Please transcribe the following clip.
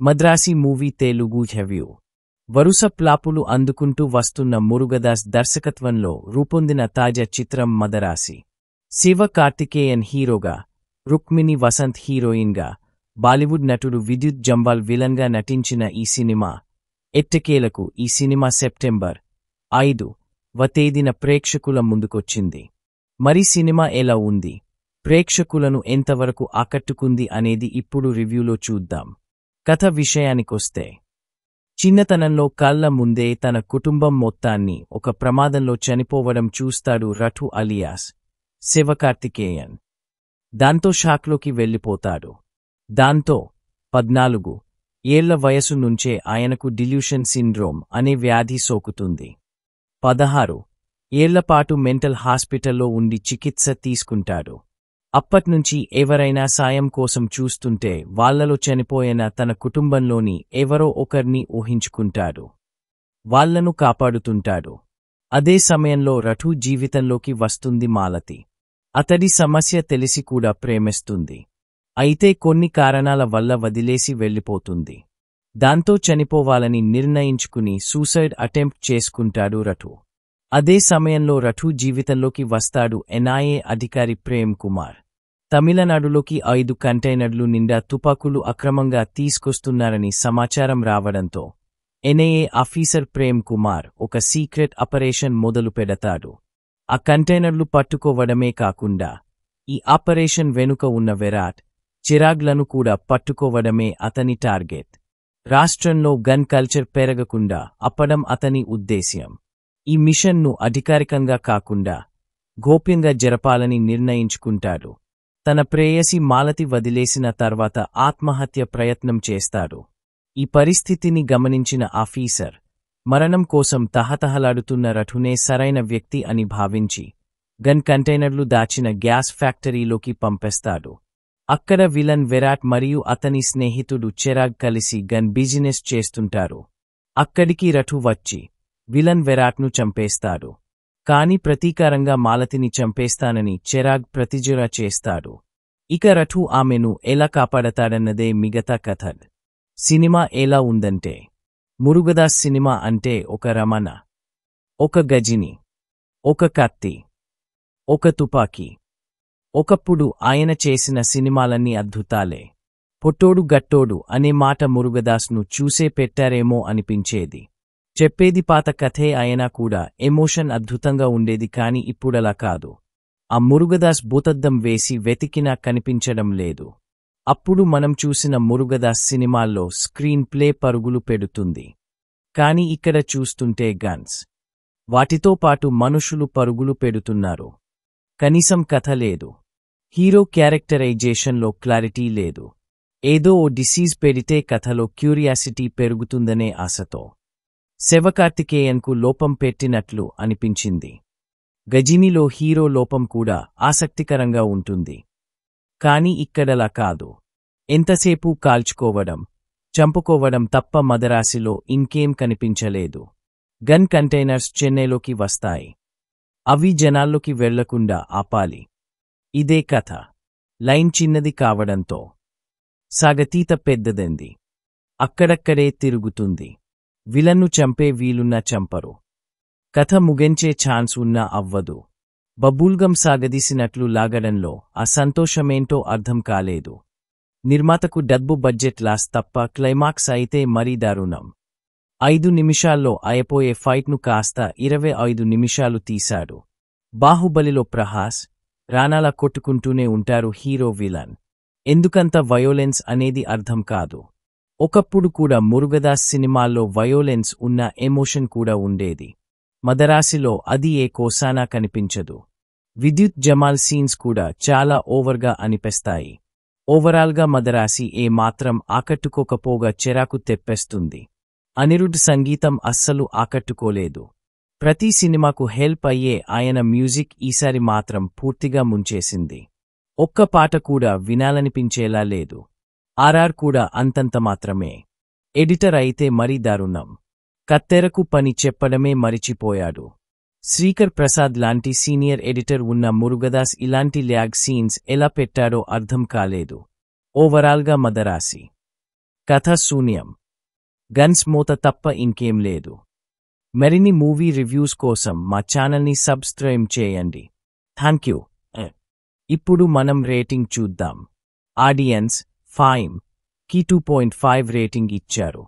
Madrasi movie Telugu review. వరుస ప్లాపులు అందుకుంటూ వస్తున్న మురుగదాస్ దర్శకత్వంలో రూపొందిన తాజా చిత్రం మదరాసి. శివకార్తికేయన్ హీరోగా, రుక్మిణి వసంత్ హీరోయిన్గా, బాలీవుడ్ నటుడు విద్యుత్ జంబాల్ విలన్గా నటించిన ఈ సినిమా ఎట్టకేలకు ఈ సినిమా సెప్టెంబర్ 5వ తేదీన ప్రేక్షకుల ముందుకొచ్చింది. మరి సినిమా ఎలా ఉంది, ప్రేక్షకులను ఎంతవరకు ఆకట్టుకుంది అనేది ఇప్పుడు రివ్యూలో చూద్దాం. కథ విషయానికొస్తే, చిన్నతనంలో కళ్ల ముందే తన కుటుంబం మొత్తాన్ని ఒక ప్రమాదంలో చనిపోవడం చూస్తాడు రఘు అలియాస్ శివకార్తికేయన్. దాంతో షాక్లోకి వెళ్ళిపోతాడు. దాంతో 14 ఏళ్ల వయసు నుంచే ఆయనకు డిల్యూషన్ సిండ్రోమ్ అనే వ్యాధి సోకుతుంది. 16 ఏళ్లపాటు మెంటల్ హాస్పిటల్లో ఉండి చికిత్స తీసుకుంటాడు. అప్పట్నుంచి ఎవరైనా సాయం కోసం చూస్తుంటే వాళ్లలో చనిపోయిన తన కుటుంబంలోని ఎవరో ఒకర్ని ఊహించుకుంటాడు. వాళ్లను కాపాడుతుంటాడు. అదే సమయంలో రఘు జీవితంలోకి వస్తుంది మాలతి. అతడి సమస్య తెలిసి కూడా ప్రేమిస్తుంది. అయితే కొన్ని కారణాల వల్ల వదిలేసి వెళ్ళిపోతుంది. దాంతో చనిపోవాలని నిర్ణయించుకుని సూసైడ్ అటెంప్ట్ చేసుకుంటాడు రఘు. అదే సమయంలో రఘు జీవితంలోకి వస్తాడు ఎన్ఐఏ అధికారి ప్రేమ్ కుమార్. తమిళనాడులోకి 5 కంటైనర్లు నిండా తుపాకులు అక్రమంగా తీసుకొస్తున్నారని సమాచారం రావడంతో ఎన్ఐఏ ఆఫీసర్ ప్రేమ్ కుమార్ ఒక సీక్రెట్ ఆపరేషన్ మొదలు పెడతాడు. ఆ కంటైనర్లు పట్టుకోవడమే కాకుండా ఈ ఆపరేషన్ వెనుక ఉన్న విరాట్, చిరాగ్లను కూడా పట్టుకోవడమే అతని టార్గెట్. రాష్ట్రంలో గన్ కల్చర్ పెరగకుండా ఆపడం అతని ఉద్దేశ్యం. ఈ మిషన్ను అధికారికంగా కాకుండా గోప్యంగా జరపాలని నిర్ణయించుకుంటాడు. తన ప్రేయసి మాలతి వదిలేసిన తర్వాత ఆత్మహత్య ప్రయత్నం చేస్తాడు. ఈ పరిస్థితిని గమనించిన ఆఫీసర్ మరణం కోసం తహతహలాడుతున్న రఘునే సరైన వ్యక్తి అని భావించి గన్ కంటైనర్లు దాచిన గ్యాస్ ఫ్యాక్టరీలోకి పంపేస్తాడు. అక్కడ విలన్ విరాట్ మరియు అతని స్నేహితుడు చిరాగ్ కలిసి గన్ బిజినెస్ చేస్తుంటారు. అక్కడికి రఘు వచ్చి విలన్ విరాట్ను చంపేస్తాడు. కాని ప్రతీకారంగా మాలతిని చంపేస్తానని చిరాగ్ ప్రతిజ్ఞ చేస్తాడు. ఇక రఘు ఆమెను ఎలా కాపాడతాడన్నదే మిగతా కథ. సినిమా ఎలా ఉందంటే, మురుగదాస్ సినిమా అంటే ఒక రమణ, ఒక గజిని, ఒక కత్తి, ఒక తుపాకీ. ఒకప్పుడు ఆయన చేసిన సినిమాలన్నీ అద్భుతాలే. పొట్టోడు గట్టోడు అనే మాట మురుగదాస్ను చూసే పెట్టారేమో అనిపించేది. చెప్పేది పాత కథే అయినా కూడా ఎమోషన్ అద్భుతంగా ఉండేది. కాని ఇప్పుడలా కాదు. ఆ మురుగదాస్ భూతద్దం వేసి వెతికినా కనిపించడం లేదు. అప్పుడు మనం చూసిన మురుగదాస్ సినిమాల్లో స్క్రీన్ ప్లే పరుగులు పెడుతుంది. కాని ఇక్కడ చూస్తుంటే గన్స్, వాటితో పాటు మనుషులు పరుగులు పెడుతున్నారు. కనీసం కథ లేదు. హీరో క్యారెక్టరైజేషన్లో క్లారిటీ లేదు. ఏదో ఓ డిసీజ్ పెడితే కథలో క్యూరియాసిటీ పెరుగుతుందనే ఆశతో శివకార్తికేయన్కు లోపం పెట్టినట్లు అనిపించింది. గజినిలో హీరో లోపం కూడా ఆసక్తికరంగా ఉంటుంది. కాని ఇక్కడలా కాదు. ఎంతసేపు కాల్చుకోవడం, చంపుకోవడం తప్ప మదరాసిలో ఇంకేం కనిపించలేదు. గన్ కంటైనర్స్ చెన్నైలోకి వస్తాయి. అవి జనాల్లోకి వెళ్లకుండా ఆపాలి. ఇదే కథ. లైన్ చిన్నది కావడంతో సాగతీత పెద్దదంది. అక్కడక్కడే తిరుగుతుంది. విలన్ను చంపే వీలున్నా చంపరు. కథ ముగించే ఛాన్స్ ఉన్నా అవ్వదు. బబుల్గం సాగదీసినట్లు లాగడంలో ఆ సంతోషమేంటో అర్థం కాలేదు. నిర్మాతకు డబ్బు బడ్జెట్ లాస్ తప్ప క్లైమాక్స్ అయితే మరీ దారుణం. 5 నిమిషాల్లో అయిపోయే ఫైట్ను కాస్త 25 నిమిషాలు తీశాడు. బాహుబలిలో ప్రహాస్, రానాలా కొట్టుకుంటూనే ఉంటారు హీరో విలన్. ఎందుకంత వయోలెన్స్ అనేది అర్థం కాదు. ఒకప్పుడు కూడా మురుగదాస్ సినిమాల్లో వయోలెన్స్ ఉన్న ఎమోషన్ కూడా ఉండేది. మదరాసిలో అది ఏ కోసానా కనిపించదు. విద్యుత్ జమాల్ సీన్స్ కూడా చాలా ఓవర్గా అనిపిస్తాయి. ఓవరాల్గా మదరాసి ఏ మాత్రం ఆకట్టుకోకపోగా చిరాకు తెప్పేస్తుంది. అనిరుద్ధ్ సంగీతం అస్సలు ఆకట్టుకోలేదు. ప్రతి సినిమాకు హెల్ప్ అయ్యే ఆయన మ్యూజిక్ ఈసారి మాత్రం పూర్తిగా ముంచేసింది. ఒక్క పాట కూడా వినాలనిపించేలా లేదు. ఆర్ఆర్ కూడా అంతంత మాత్రమే. ఎడిటర్ అయితే మరీ దారుణం. కత్తెరకు పని చెప్పడమే మరిచిపోయాడు. శ్రీకర్ ప్రసాద్ లాంటి సీనియర్ ఎడిటర్ ఉన్న మురుగదాస్ ఇలాంటి ల్యాగ్ సీన్స్ ఎలా పెట్టాడో అర్థం కాలేదు. ఓవరాల్గా మదరాసి కథ శూన్యం. గన్స్ మూత తప్ప ఇంకేం లేదు. మరిన్ని మూవీ రివ్యూస్ కోసం మా ఛానల్ని సబ్స్క్రైబ్ చేయండి. Thank you. ఇప్పుడు మనం రేటింగ్ చూద్దాం. ఆడియన్స్ 5కి 2.5 రేటింగ్ ఇచ్చారు.